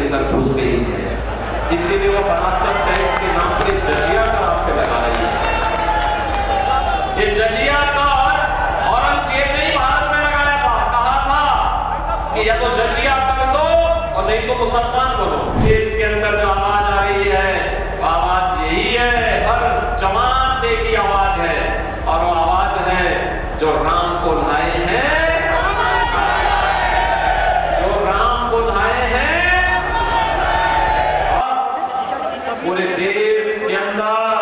लेकर घुस गई है, इसीलिए वो वरासत टैक्स के नाम पे जजिया कर आप पे लगा रही है। ये जजिया कर औरंगजेब ने भारत में लगाया था, कहा था कि या तो जजिया कर दो और नहीं तो मुसलमान बनो। इसके अंदर जो आवाज आ रही है वो आवाज यही है, हर जवान से की आवाज है, और वो आवाज है जो राम को लाए हैं, जो राम को लाए हैं। पूरे देश के अंदर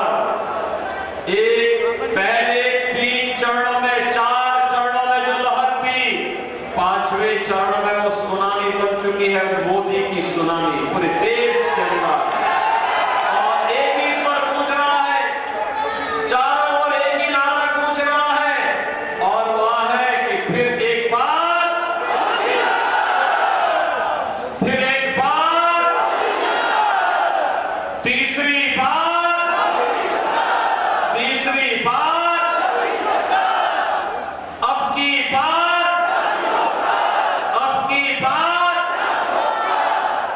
एक पहले 3 चरणों में, 4 चरणों में जो लहर थी, 5वें चरण में वो सुनामी बन चुकी है, मोदी की सुनामी पूरे देश के अंदर। और एक ही स्वर गूंज रहा है, चारों ओर एक ही नारा गूंज रहा है, और वह है कि फिर एक बार, फिर एक बार, तीसरी बार, तीसरी बार, अब की बार, अब की बार।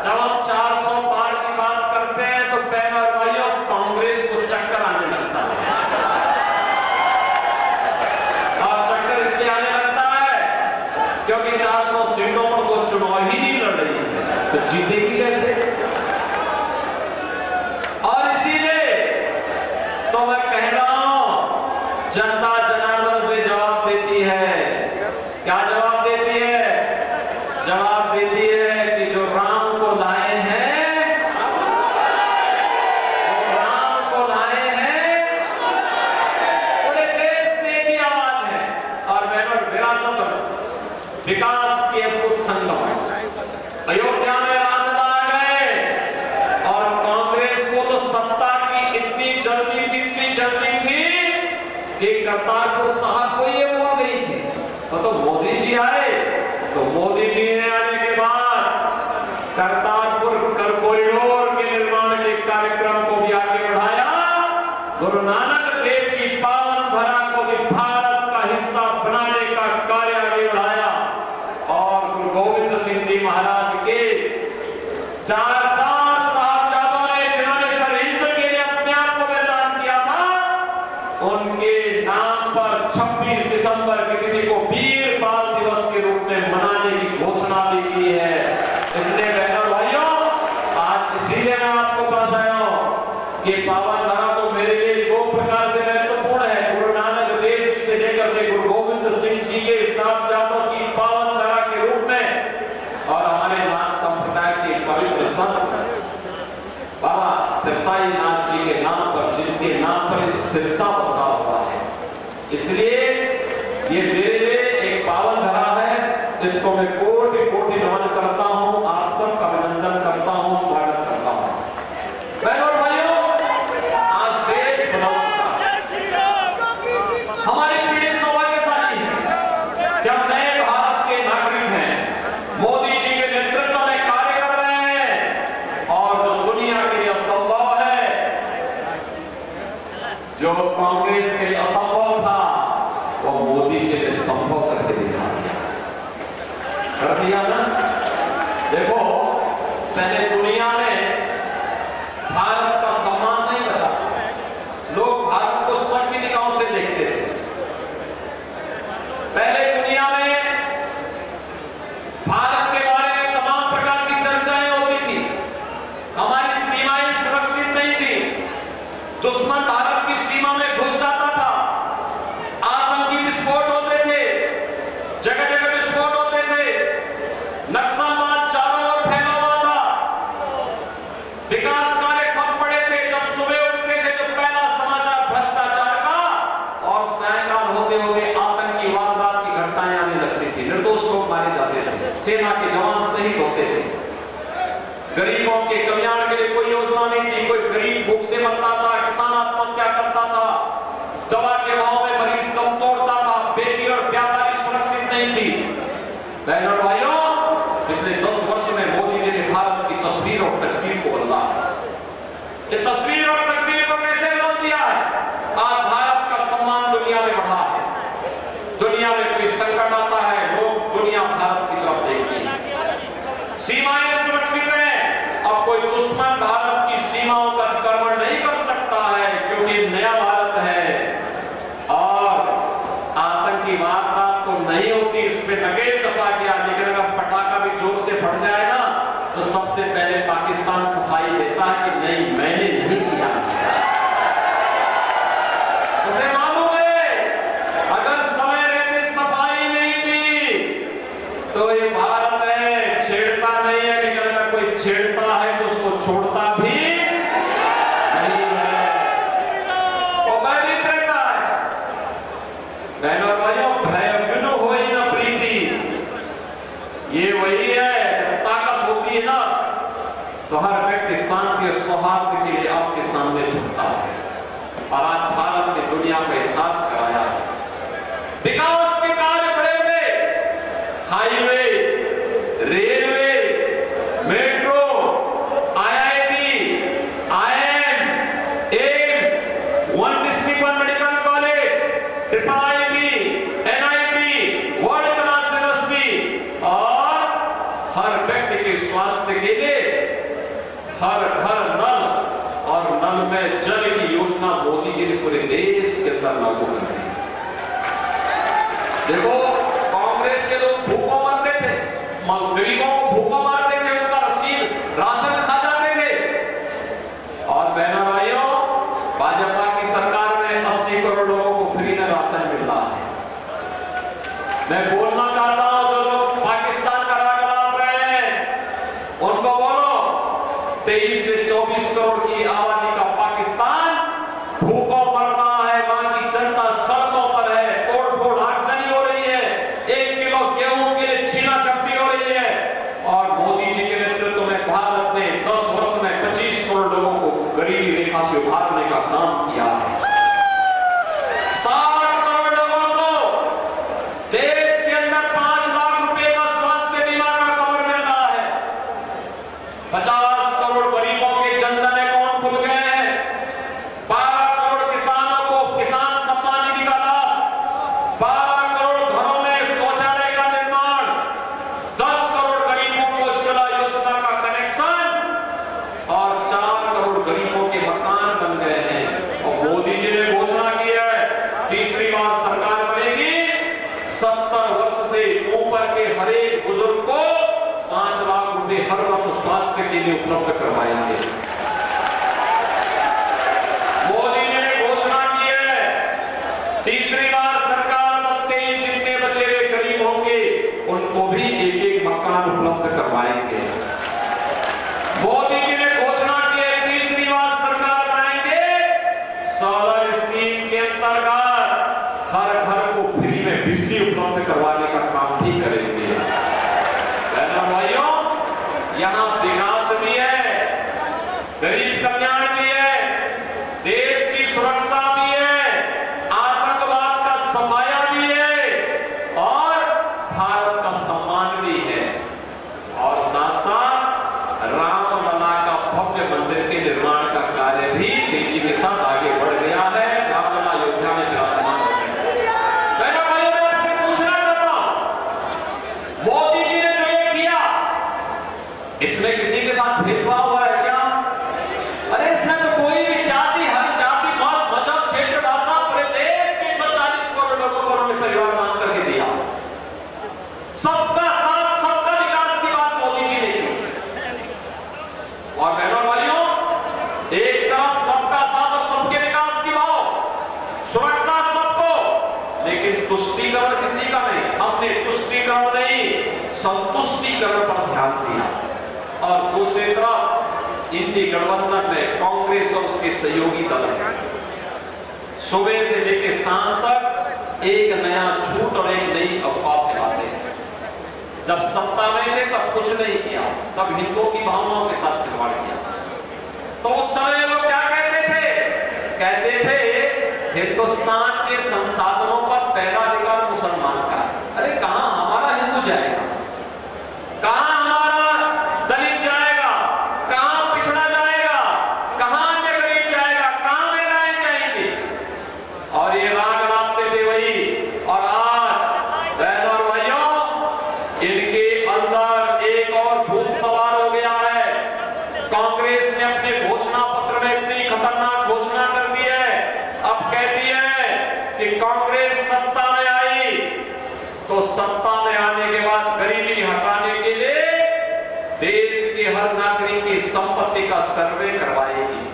जब हम 400 पार की बात करते हैं तो बहन और भाइयों कांग्रेस को चक्कर आने लगता है, और चक्कर इसलिए आने लगता है क्योंकि 400 सीटों पर वो चुनाव ही नहीं लड़ रही है, तो जीतेगी कैसे? और इसीलिए तो मैं कह रहा हूं, जनता जनार्दन से जवाब देती है। क्या जवाब देती है? जवाब देती है कि जो राम को लाए हैं, जो राम को लाए हैं, पूरे देश से की आवाज है। और मैंने विरासत विकास के अद्भुत संगम अयोध्या में रामलला आ गए, और कांग्रेस को तो सत्ता की इतनी जल्दी थी, इतनी जल्दी थी कि करतारपुर साहब को ये बोल गई थी। तो मोदी जी आए, तो मोदी जी ने आने के बाद करतारपुर कॉरिडोर के निर्माण के कार्यक्रम को भी आगे बढ़ाया, गुरु नानक देव की पावन धरा को भी भारत का हिस्सा बनाने का कार्य आगे बढ़ाया, और गुरु गोविंद सिंह जी महाराज के 4 साहबजादों ने, जिन्होंने सरहिंद के लिए अपने आप को बलिदान किया था, उनके नाम पर 26 दिसंबर की तिथि को वीर बाल दिवस के रूप में मनाने की घोषणा भी की है। इसलिए बहनों भाइयों, आज इसीलिए मैं आपको पास आया हूं कि पावन धरा तो मेरे लिए 2 प्रकार से महत्वपूर्ण है, गुरु नानक देव जी से लेकर के गुरु गोविंद सिंह जी के साहबजादों की पावन धरा के रूप में, और हमारे नाथ संप्रदाय के पवित्र संत बाबा सिरसाई नाथ जी के नाम पर, जिनके नाम पर इस सिरसा बसा हुआ है, इसलिए ये मेरे लिए एक पावन धरा है। इसको मैं कोटि कोटि नमन करता हूं, आप सबका अभिनंदन करता हूं, स्वागत करता हूं। बहनों और भाइयों, आज देश बदल चुका है, हमारी पीढ़ी सौभाग्यशाली है कि हम नए भारत के नागरिक हैं, मोदी जी के नेतृत्व में कार्य कर रहे हैं, और जो दुनिया के लिए असंभव है, जो कांग्रेस से असंभव था, वो मोदी जी ने संभव करके दिखा दिया, कर दिया ना। देखो, पहले दुनिया में भारत का सम्मान नहीं बचा, लोग भारत को शक की निगाहों से देखते थे। पहले दुनिया में भारत के बारे में तमाम प्रकार की चर्चाएं होती थी, हमारी सीमाएं सुरक्षित नहीं थी, दुश्मन भारत की सीमा में घुस जाता था, आतंकी विस्फोट होते थे, जगह जगह विस्फोट होते थे, नक्सलवाद चारों ओर फैला हुआ था, विकास कार्य ठप पड़े थे। जब सुबह उठते थे तो पहला समाचार भ्रष्टाचार का, और सायंकाल होते होते आतंकी वारदात की घटनाएं आने लगती थी, निर्दोष लोग मारे जाते थे, सेना के जवान शहीद होते थे, गरीबों के कल्याण के लिए कोई योजना नहीं थी, कोई गरीब भूख से मरता था, किसान आत्महत्या करता था, दवा के भाव में मरीज दम तोड़ता था, बेटी और व्यापारी सुरक्षित नहीं थी। बहनों और भाइयों, पिछले 10 वर्ष में मोदी जी ने भारत की तस्वीर और तकदीर को बदला है। ये तस्वीर और तकदीर को कैसे बदल दिया है? आज भारत का सम्मान दुनिया में बढ़ा है, दुनिया में कोई संकट आता है, लोग दुनिया भारत की तरफ देखती है, सीमाएं सुरक्षित हैं, इंसान सफाई देता है कि नहीं मैंने नहीं किया। उसे मालूम है अगर समय रहते सफाई नहीं दी तो ये भारत है छेड़ता नहीं है, लेकिन अगर कोई छेड़ता है तो उसको छोड़ता भी नहीं है, वो भयभीत रहता है। बहनों और भाइयों, भय बिनु होई न प्रीति, ये वही है ताकत होती है ना तो हर व्यक्ति शांति और सौहार्द के लिए आपके सामने झुकता है। और आज भारत ने दुनिया को एहसास कराया है। विकास के कार्य बड़े बड़े highway, railway, metro, IIT, IIM, AIIMS, one district one medical college, triple IT, NIT, world class university और हर व्यक्ति के स्वास्थ्य के लिए हर घर नल और नल में जल की योजना मोदी जी ने पूरे देश के अंदर लागू कर दी। देखो कांग्रेस के लोग भूखों मरते थे, गरीबों को भूखों मारते थे, उनका राशन खा जाते थे। और बहनों भाइयों, भाजपा की सरकार में 80 करोड़ लोगों को फ्री में राशन मिल रहा है। मैं बोलना चाहता हूं जो लोग पाकिस्तान का राग लाप रहे हैं उनको बोलो 23 से 24 करोड़ की आबादी का पाकिस्तान भूखों मर रहा है, वहां की जनता सड़कों पर है, तोड़फोड़ आगजनी हो रही है, 1 किलो गेहूं के लिए छीना झपटी हो रही है। और मोदी जी के नेतृत्व में भारत ने 10 वर्ष में 25 करोड़ लोगों को गरीबी रेखा से उभारने का काम किया है। 60 करोड़ लोगों को देश के अंदर 5 लाख रुपए का स्वास्थ्य बीमा का कवर मिल रहा है। 50 करोड़ गरीबों के जनधन अकाउंट खुल गए हैं। 12 करोड़ किसानों को किसान सम्मान निधि का लाभ, 12 करोड़ घरों में शौचालय का निर्माण, 10 करोड़ गरीबों को उज्ज्वला योजना का कनेक्शन और 4 करोड़ गरीबों के मकान बन गए हैं। और मोदी जी ने घोषणा की है तीसरी बार सरकार बनेगी, 70 वर्ष से ऊपर के हर एक बुजुर्ग को 5 लाख रुपए हर वर्ष स्वास्थ्य के लिए उपलब्ध करवाएंगे। मोदी जी ने घोषणा की है तीसरी बार सरकार बनते ही जितने बचे हुए गरीब होंगे उनको भी एक एक मकान उपलब्ध करवाएंगे। मोदी जी ने घोषणा की है तीसरी बार सरकार बनाएंगे, सोलर स्कीम के अंतर्गत हर घर को फ्री में बिजली उपलब्ध करवाने का काम भी करेंगे। भाइयों, यहाँ विकास भी है, गरीब कल्याण भी है, देश की सुरक्षा भी है, आतंकवाद का सफाया भी है और भारत का सम्मान भी है। और साथ साथ रामलला का भव्य मंदिर के निर्माण का कार्य भी तेजी के साथ आगे बढ़ गया है। रामलला अयोध्या में विराजमान इसमें किसी के साथ भेदभाव हुआ है क्या? अरे इसमें तो कोई भी जाति, हर जाति, मत, मजहब, क्षेत्र, भाषा पूरे देश के 140 करोड़ लोगों को उन्होंने परिवार मान करके दिया। सबका साथ सबका विकास की बात मोदी जी ने की। और बहनों भाइयों, एक तरफ सबका साथ और सबके विकास की बात, सुरक्षा सबको, लेकिन तुष्टीकरण किसी का नहीं। हमने तुष्टीकरण नहीं संतुष्टीकरण पर ध्यान दिया। और दूसरी तरफ इंडी गठबंधन में कांग्रेस और उसके सहयोगी दल है, सुबह से लेकर शाम तक एक नया झूठ और एक नई अफवाह फैलाते हैं। जब सत्ता में थे तब कुछ नहीं किया, तब हिंदुओं की भावनाओं के साथ खिलवाड़ किया। तो उस समय लोग क्या कहते थे? कहते थे हिंदुस्तान के संसाधनों पर पहला अधिकार मुसलमान का है। अरे कहां हमारा हिंदू जाएगा, कहां हमारा दलित जाएगा, कहां पिछड़ा जाएगा, कहां अन्य गरीब जाएगा, कहां महिलाएं जाएंगी? और ये राग लापते थे वही। और आज बहनों और भाइयों, इनके अंदर एक और भूत सवार हो गया है। कांग्रेस ने अपने घोषणा पत्र में इतनी खतरनाक घोषणा कर दी है, अब कहती है कि कांग्रेस सत्ता में आई तो सत्ता में आने के बाद गरीबी हटाने के लिए देश के हर नागरिक की संपत्ति का सर्वे करवाएगी।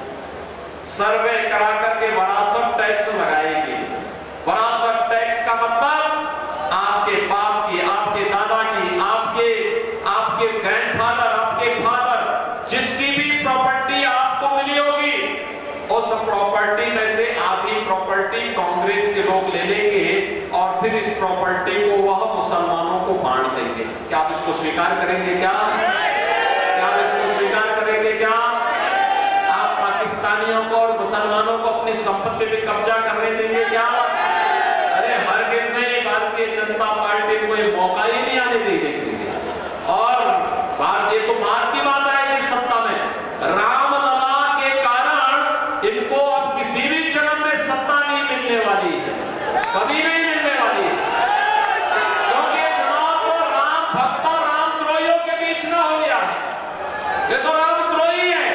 सर्वे करा करके वरासत टैक्स लगाएगी। वरासत टैक्स का मतलब आपके बाप की, आपके दादा की, आपके ग्रैंडफादर, आपके फादर, जिसकी भी प्रॉपर्टी आपको मिली होगी, उस प्रॉपर्टी में से आधी प्रॉपर्टी कांग्रेस के लोग ले लेंगे और फिर इस प्रॉपर्टी को वह मुसलमानों को बांट देंगे। क्या आप इसको स्वीकार करेंगे? क्या आप इसको स्वीकार करेंगे? क्या आप पाकिस्तानियों को और मुसलमानों को अपनी संपत्ति पे कब्जा करने देंगे? क्या? अरे हरगिज़ नहीं, भारतीय जनता पार्टी को ये मौका ही नहीं आने देंगे। और भारतीय को बात की बात आएगी सत्ता में, रामलला के कारण इनको अब किसी भी जन्म में सत्ता नहीं मिलने वाली है, कभी नहीं मिलने वाली है, क्योंकि चुनाव तो राम भक्तों, रामद्रोहियों के बीच में हो गया है। ये तो रामद्रोही है,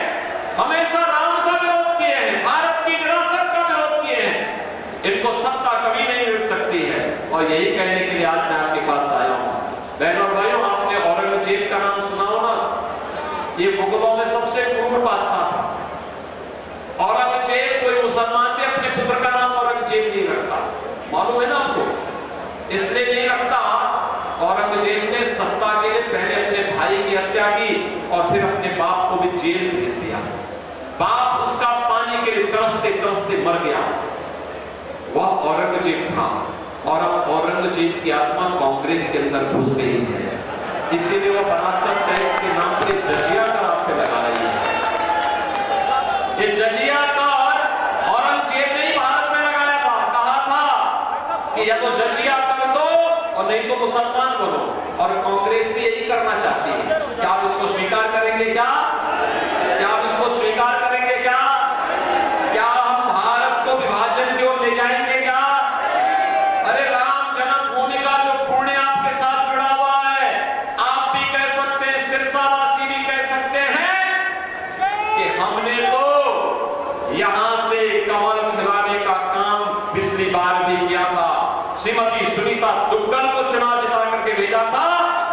हमेशा राम का विरोध किए हैं, भारत की विरासत का विरोध किए हैं, इनको सत्ता कभी नहीं मिल सकती है। और यही कहने के लिए आज मैं आपके पास आया हूं। बहनों और भाइयों, आपने औरंगजेब का नाम सुना हो ना? ये मुगलों में सबसे क्रूर बादशाह था। औरंगजेब, कोई मुसलमान भी अपने पुत्र का नाम औरंगजेब नहीं रखता, मालूम है ना आपको? इसलिए नहीं रखता, औरंगजेब ने सत्ता के लिए पहले अपने भाई की हत्या की और फिर अपने बाप को भी जेल भेज दिया। बाप उसका पानी के लिए तरसते तरसते मर गया। वह औरंगजेब था और अब औरंगजेब की आत्मा कांग्रेस के अंदर घुस गई है, इसीलिए वो वरासत टैक्स के नाम पर जजिया कर आप पे लगा रही है। ये जजिया कर औरंगजेब ने ही भारत में लगाया था, कहा था कि या तो जजिया कर दो और नहीं तो मुसलमान बनो, और कांग्रेस भी यही करना चाहती है। क्या आप इसको स्वीकार करेंगे? क्या आप इसको स्वीकार करेंगे? क्या हम भारत को विभाजन की ओर ले जाएंगे? क्या? अरे राम जन्मभूमि का जो पुण्य आपके साथ जुड़ा हुआ है, आप भी कह सकते हैं, सिरसावासी भी कह सकते हैं कि हमने तो यहां से कमल खिलाने का काम पिछली बार भी किया था। श्रीमती सुनीता दुग्गल को चुनाव जिता करके भेजा था,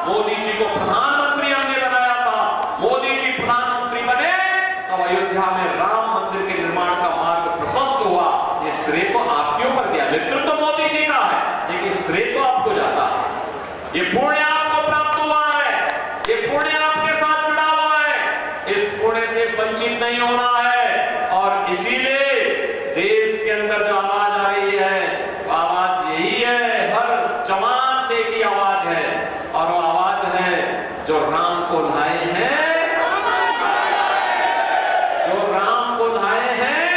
मोदी जी को प्रधानमंत्री हमने बनाया था। मोदी जी प्रधानमंत्री बने तब अयोध्या में राम मंदिर के निर्माण का मार्ग प्रशस्त हुआ। ये श्रेय तो आपके ऊपर गया, नेतृत्व तो मोदी जी का है, लेकिन श्रेय तो आपको जाता है। ये पुण्य आपको प्राप्त हुआ है, ये पुण्य आपके साथ जुड़ा हुआ है, इस पुण्य से वंचित नहीं होना है। और इसीलिए देश के अंदर जो आवाज आ रही है, वो आवाज यही है, हर जवान से की आवाज है, और वो आवाज है जो राम को लाए हैं, जो राम को लाए हैं,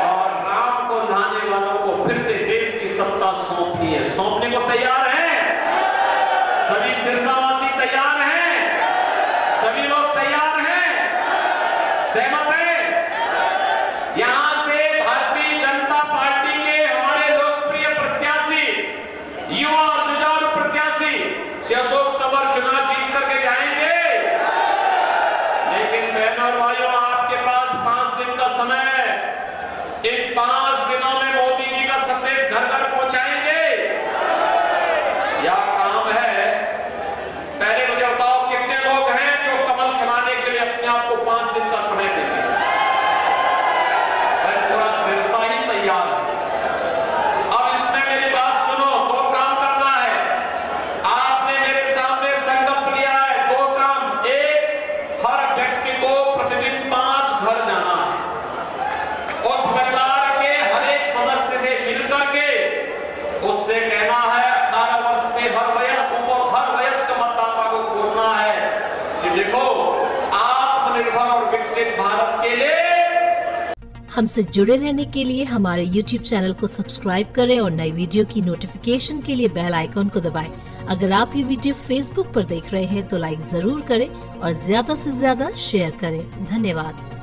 और राम को लाने वालों को फिर से देश की सत्ता सौंपनी है। सौंपने को तैयार हैं? सभी सिरसावासी तैयार हैं? सभी लोग तैयार हैं? सहमत हैं? यहां से भारतीय जनता पार्टी के हमारे लोकप्रिय प्रत्याशी, युवा और जुझारू प्रत्याशी श्री अशोक तंवर चुनाव जीत करके जाएंगे। लेकिन बहनों और भाइयों, आपके पास 5 दिन का समय है। इन 5 दिनों में मोदी जी का संदेश घर घर पहुंचाएंगे या काम है? पहले मुझे बताओ, कितने लोग हैं जो कमल खिलाने के लिए अपने आप को 5 दिन का समय देंगे? पूरा सिरसा ही तैयार है। अब इसमें मेरी बात सुनो, 2 काम करना है। आपने मेरे सामने संकल्प लिया है, 2 काम। एक, हर व्यक्ति को प्रतिदिन 5 घर जाना है। उस परिवार के हर एक सदस्य से मिलकर के उससे कहना है, 18 वर्ष से हर वयस्क मतदाता को बोलना है कि देखो, आत्मनिर्भर और विकसित भारत के लिए। हमसे जुड़े रहने के लिए हमारे YouTube चैनल को सब्सक्राइब करें और नई वीडियो की नोटिफिकेशन के लिए बेल आइकॉन को दबाएं। अगर आप ये वीडियो Facebook पर देख रहे हैं तो लाइक जरूर करें और ज्यादा से ज्यादा शेयर करें। धन्यवाद।